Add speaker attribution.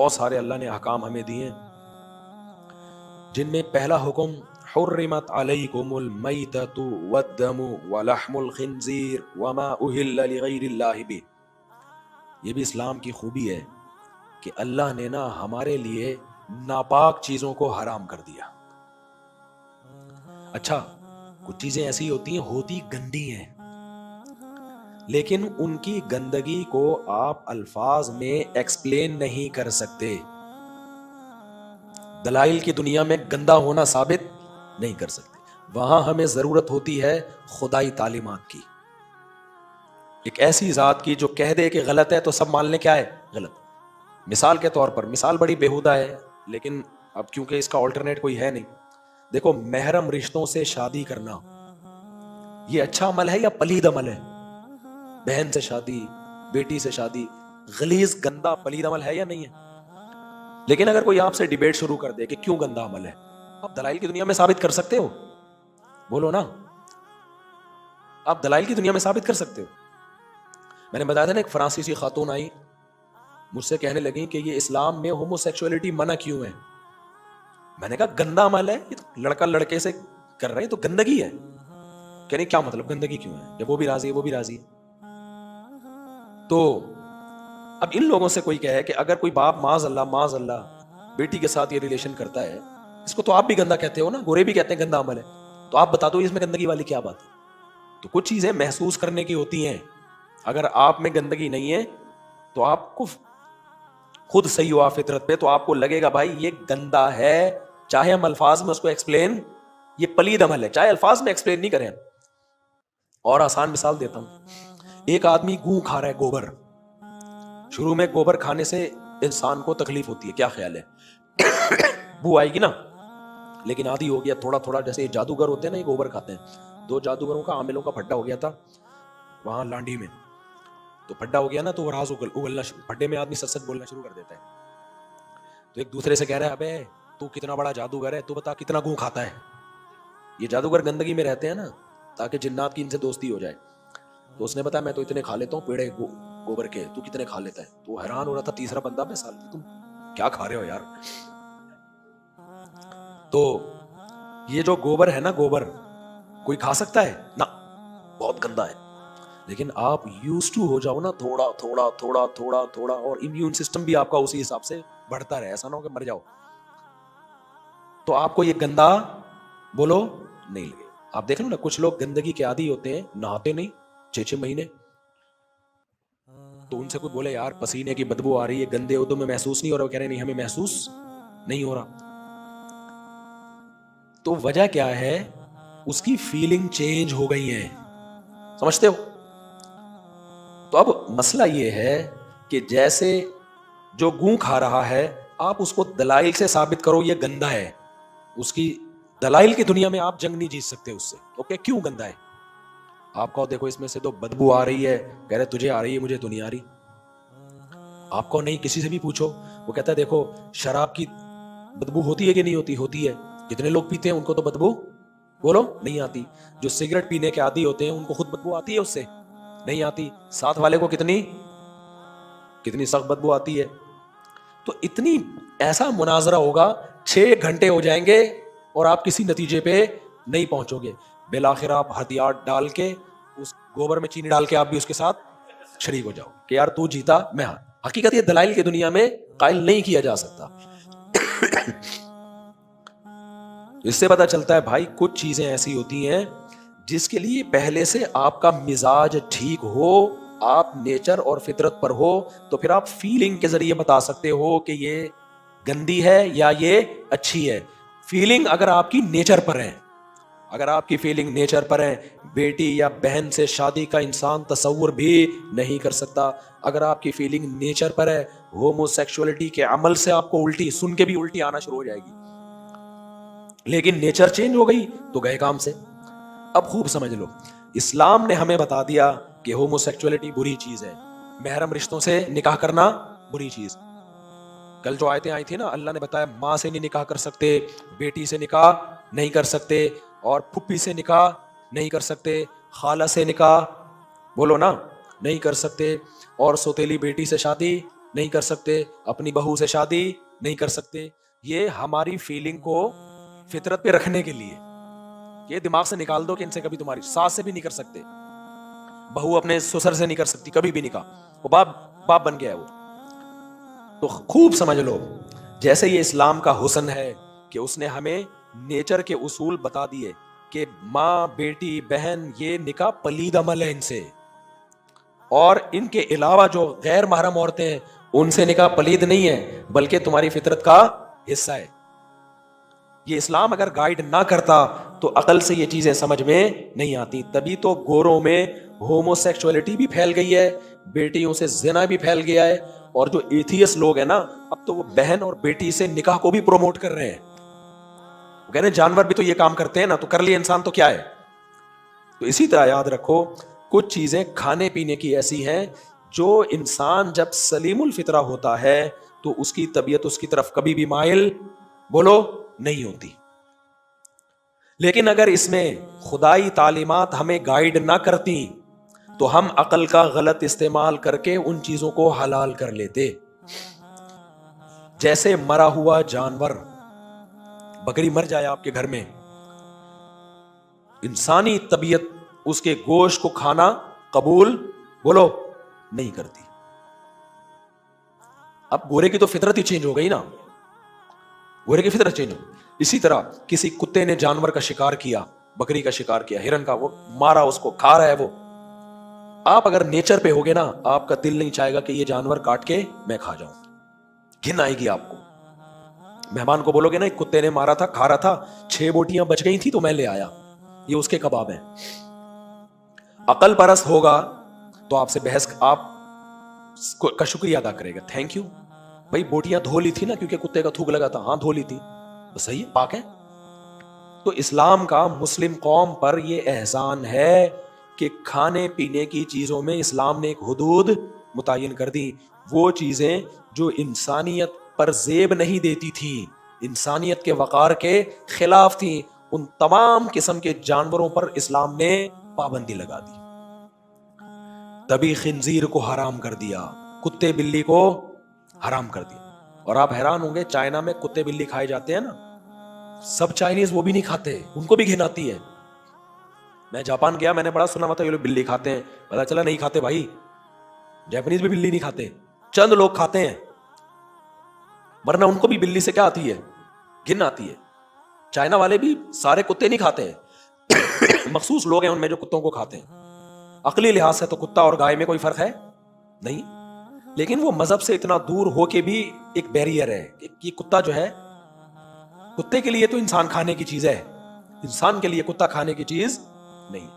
Speaker 1: بہت سارے اللہ نے احکام ہمیں دیے جن میں پہلا حکم حرمت علیکم المیتۃ والدم ولحم الخنزیر وما اہل لغیر اللہ بہ. یہ بھی اسلام کی خوبی ہے کہ اللہ نے نا ہمارے لیے ناپاک چیزوں کو حرام کر دیا. اچھا کچھ چیزیں ایسی ہوتی گندی ہیں، لیکن ان کی گندگی کو آپ الفاظ میں ایکسپلین نہیں کر سکتے، دلائل کی دنیا میں گندا ہونا ثابت نہیں کر سکتے. وہاں ہمیں ضرورت ہوتی ہے خدائی تعلیمات کی، ایک ایسی ذات کی جو کہہ دے کہ غلط ہے تو سب مان لیں کیا ہے غلط. مثال کے طور پر، مثال بڑی بیہودہ ہے لیکن اب کیونکہ اس کا آلٹرنیٹ کوئی ہے نہیں. دیکھو محرم رشتوں سے شادی کرنا یہ اچھا عمل ہے یا پلید عمل ہے؟ بہن سے شادی، بیٹی سے شادی غلیظ گندا پلید عمل ہے یا نہیں ہے؟ لیکن اگر کوئی آپ سے ڈیبیٹ شروع کر دے کہ کیوں گندا عمل ہے، آپ دلائل کی دنیا میں ثابت کر سکتے ہو؟ بولو نا، آپ دلائل کی دنیا میں ثابت کر سکتے ہو؟ میں نے بتایا تھا نا ایک فرانسیسی خاتون آئی مجھ سے کہنے لگی کہ یہ اسلام میں ہومو سیکسولیٹی منع کیوں ہے. میں نے کہا گندا عمل ہے، یہ تو لڑکا لڑکے سے کر رہے ہیں تو گندگی ہے. کہنے کیا مطلب گندگی کیوں ہے جب وہ بھی راضی ہے وہ بھی راضی ہے؟ تو اب ان لوگوں سے کوئی کہے کہ اگر کوئی باپ معاذ اللہ بیٹی کے ساتھ یہ ریلیشن کرتا ہے، اس کو تو آپ بھی گندا کہتے ہو نا، گورے بھی کہتے ہیں گندا عمل ہے، تو آپ بتا دو اس میں گندگی والی کیا بات ہے؟ تو کچھ چیزیں محسوس کرنے کی ہوتی ہیں. اگر آپ میں گندگی نہیں ہے تو آپ کو خود صحیح ہوا فطرت پہ، تو آپ کو لگے گا بھائی یہ گندا ہے، چاہے ہم الفاظ میں اس کو ایکسپلین، یہ پلید عمل ہے چاہے الفاظ میں ایکسپلین نہیں کریں. اور آسان مثال دیتا ہوں، ایک آدمی گوں کھا رہا ہے، گوبر. شروع میں گوبر کھانے سے انسان کو تکلیف ہوتی ہے، کیا خیال ہے؟ بو آئے گی نا، لیکن عادی ہو گیا تھوڑا تھوڑا. جیسے جادوگر ہوتے ہیں نا، یہ گوبر کھاتے ہیں. 2 جادوگروں کا عاملوں کا پھڈا ہو گیا تھا وہاں لانڈی میں، تو پھڈا ہو گیا نا تو وہ راز اگلنا، پھڈے میں آدمی سچ سچ بولنا شروع کر دیتا ہے. تو ایک دوسرے سے کہہ رہا ہے ابے تو کتنا بڑا جادوگر ہے، تو بتا کتنا گوں کھاتا ہے. یہ جادوگر گندگی میں رہتے ہیں نا تاکہ جنات کی ان سے دوستی ہو جائے. تو اس نے بتایا میں تو اتنے کھا لیتا ہوں پیڑے گوبر کے، تو کتنے کھا لیتا ہے؟ تو حیران ہو رہا تھا تیسرا بندہ، میں سال تم کیا کھا رہے ہو یار. تو یہ جو گوبر ہے نا، گوبر کوئی کھا سکتا ہے نا، بہت گندا ہے. لیکن آپ یوز ٹو ہو جاؤ نا، تھوڑا تھوڑا تھوڑا تھوڑا تھوڑا، اور امیون سسٹم بھی آپ کا اسی حساب سے بڑھتا رہے، ایسا نہ ہو کہ مر جاؤ، تو آپ کو یہ گندا بولو نہیں لگے. آپ دیکھ لو نا کچھ لوگ گندگی کے عادی ہوتے ہیں، نہاتے نہیں 6 مہینے، تو ان سے کوئی بولے یار پسینے کی بدبو آ رہی ہے، گندے ہو تو میں محسوس نہیں ہو رہا، وہ کہہ رہے نہیں ہمیں محسوس نہیں ہو رہا. تو وجہ کیا ہے؟ اس کی فیلنگ چینج ہو گئی ہے، سمجھتے ہو؟ تو اب مسئلہ یہ ہے کہ جیسے جو گوں کھا رہا ہے، آپ اس کو دلائل سے ثابت کرو یہ گندا ہے، اس کی دلائل کی دنیا میں آپ جنگ نہیں جیت سکتے اس سے. اوکے کیوں گندا ہے؟ آپ کو دیکھو اس میں سے تو بدبو آ رہی ہے، کہہ رہے تجھے آ رہی ہے مجھے تو نہیں آ رہی. آپ کو نہیں، کسی سے بھی پوچھو وہ کہتا ہے دیکھو شراب کی بدبو ہوتی ہے کہ نہیں ہوتی؟ ہوتی ہے. کتنے لوگ پیتے ہیں ان کو تو بدبو بولو نہیں آتی. جو سگریٹ پینے کے عادی ہوتے ہیں ان کو خود بدبو آتی ہے اس سے؟ نہیں آتی. ساتھ والے کو کتنی سخت بدبو آتی ہے. تو اتنی ایسا مناظرہ ہوگا 6 گھنٹے ہو جائیں گے اور آپ کسی نتیجے پہ نہیں پہنچو گے. بالآخر آپ ہتھیار ڈال کے اس گوبر میں چینی ڈال کے آپ بھی اس کے ساتھ شریک ہو جاؤ کہ یار تو جیتا میں ہاں. حقیقت یہ دلائل کی دنیا میں قائل نہیں کیا جا سکتا. اس سے پتا چلتا ہے بھائی کچھ چیزیں ایسی ہوتی ہیں جس کے لیے پہلے سے آپ کا مزاج ٹھیک ہو، آپ نیچر اور فطرت پر ہو، تو پھر آپ فیلنگ کے ذریعے بتا سکتے ہو کہ یہ گندی ہے یا یہ اچھی ہے. فیلنگ اگر آپ کی نیچر پر ہے، اگر آپ کی فیلنگ نیچر پر ہے، بیٹی یا بہن سے شادی کا انسان تصور بھی نہیں کر سکتا. اگر آپ کی فیلنگ نیچر پر ہے، ہومو سیکشولیٹی کے عمل سے آپ کو الٹی سن کے بھی الٹی آنا شروع ہو جائے گی، لیکن نیچر چینج ہو گئی تو گئے کام سے. اب خوب سمجھ لو، اسلام نے ہمیں بتا دیا کہ ہومو سیکشولیٹی بری چیز ہے، محرم رشتوں سے نکاح کرنا بری چیز. کل جو آیتیں آئی تھی نا، اللہ نے بتایا ماں سے نہیں نکاح کر سکتے، بیٹی سے نکاح نہیں کر سکتے، اور پھپھی سے نکاح نہیں کر سکتے، خالہ سے نکاح بولو نا نہیں کر سکتے، اور سوتیلی بیٹی سے شادی نہیں کر سکتے، اپنی بہو سے شادی نہیں کر سکتے. یہ ہماری فیلنگ کو فطرت پہ رکھنے کے لیے، یہ دماغ سے نکال دو کہ ان سے کبھی تمہاری ساس سے بھی نہیں کر سکتے، بہو اپنے سسر سے نہیں کر سکتی کبھی بھی نکاح، وہ باپ بن گیا ہے وہ. تو خوب سمجھ لو، جیسے یہ اسلام کا حسن ہے کہ اس نے ہمیں نیچر کے اصول بتا دیے کہ ماں، بیٹی، بہن، یہ نکاح پلید عمل ہے ان سے، اور ان کے علاوہ جو غیر محرم عورتیں ہیں ان سے نکاح پلید نہیں ہے بلکہ تمہاری فطرت کا حصہ ہے. یہ اسلام اگر گائیڈ نہ کرتا تو عقل سے یہ چیزیں سمجھ میں نہیں آتی. تبھی تو گوروں میں ہومو سیکچولیٹی بھی پھیل گئی ہے، بیٹیوں سے زنا بھی پھیل گیا ہے، اور جو ایتھیس لوگ ہیں نا اب تو وہ بہن اور بیٹی سے نکاح کو بھی پروموٹ کر رہے ہیں. وہ کہہ رہے ہیں جانور بھی تو یہ کام کرتے ہیں نا، تو کر لیا انسان تو کیا ہے. تو اسی طرح یاد رکھو کچھ چیزیں کھانے پینے کی ایسی ہیں جو انسان جب سلیم الفطرہ ہوتا ہے تو اس کی طبیعت اس کی طرف کبھی بھی مائل بولو نہیں ہوتی. لیکن اگر اس میں خدائی تعلیمات ہمیں گائیڈ نہ کرتی تو ہم عقل کا غلط استعمال کر کے ان چیزوں کو حلال کر لیتے. جیسے مرا ہوا جانور، بکری مر جائے آپ کے گھر میں، انسانی طبیعت اس کے گوشت کو کھانا قبول بولو نہیں کرتی. اب گورے کی تو فطرت ہی چینج ہو گئی نا، گورے کی فطرت چینج ہو. اسی طرح کسی کتے نے جانور کا شکار کیا، بکری کا شکار کیا، ہرن کا، وہ مارا، اس کو کھا رہا ہے وہ. آپ اگر نیچر پہ ہوگے نا آپ کا دل نہیں چاہے گا کہ یہ جانور کاٹ کے میں کھا جاؤں، گھن آئے گی آپ کو. مہمان کو بولو گے نا ایک کتے نے مارا تھا، کھا رہا تھا، 6 بوٹیاں بچ گئی تھی تو میں لے آیا، یہ اس کے کباب ہیں. عقل پرست ہوگا تو آپ سے بحث، آپ کا شکریہ ادا کرے گا، تھینک یو بھائی، بوٹیاں دھو لی تھی نا کیونکہ کتے کا تھوک لگا تھا، ہاں دھو لی تھی، بس صحیح ہے، پاک ہے. تو اسلام کا مسلم قوم پر یہ احسان ہے کہ کھانے پینے کی چیزوں میں اسلام نے ایک حدود متعین کر دی. وہ چیزیں جو انسانیت پر زیب نہیں دیتی تھی، انسانیت کے وقار کے خلاف تھی، ان تمام قسم کے جانوروں پر اسلام نے پابندی لگا دی. تبھی خنزیر کو حرام کر دیا، کتے بلی کو حرام کر دیا. اور آپ حیران ہوں گے چائنا میں کتے بلی کھائے جاتے ہیں نا، سب چائنیز وہ بھی نہیں کھاتے، ان کو بھی گھن آتی ہے. میں جاپان گیا، میں نے بڑا سنا ہوا تھا یہ لوگ بلی کھاتے ہیں، پتا چلا نہیں کھاتے بھائی، جاپنیز بھی بلی نہیں کھاتے، چند لوگ کھاتے ہیں، ورنہ ان کو بھی بلی سے کیا آتی ہے، گھن آتی ہے. چائنا والے بھی سارے کتے نہیں کھاتے ہیں، مخصوص لوگ ہیں ان میں جو کتوں کو کھاتے ہیں. عقلی لحاظ سے تو کتا اور گائے میں کوئی فرق ہے نہیں، لیکن وہ مذہب سے اتنا دور ہو کے بھی ایک بیریئر ہے کہ یہ کتا جو ہے، کتے کے لیے تو انسان کھانے کی چیز ہے، انسان کے لیے کتا کھانے کی چیز نہیں.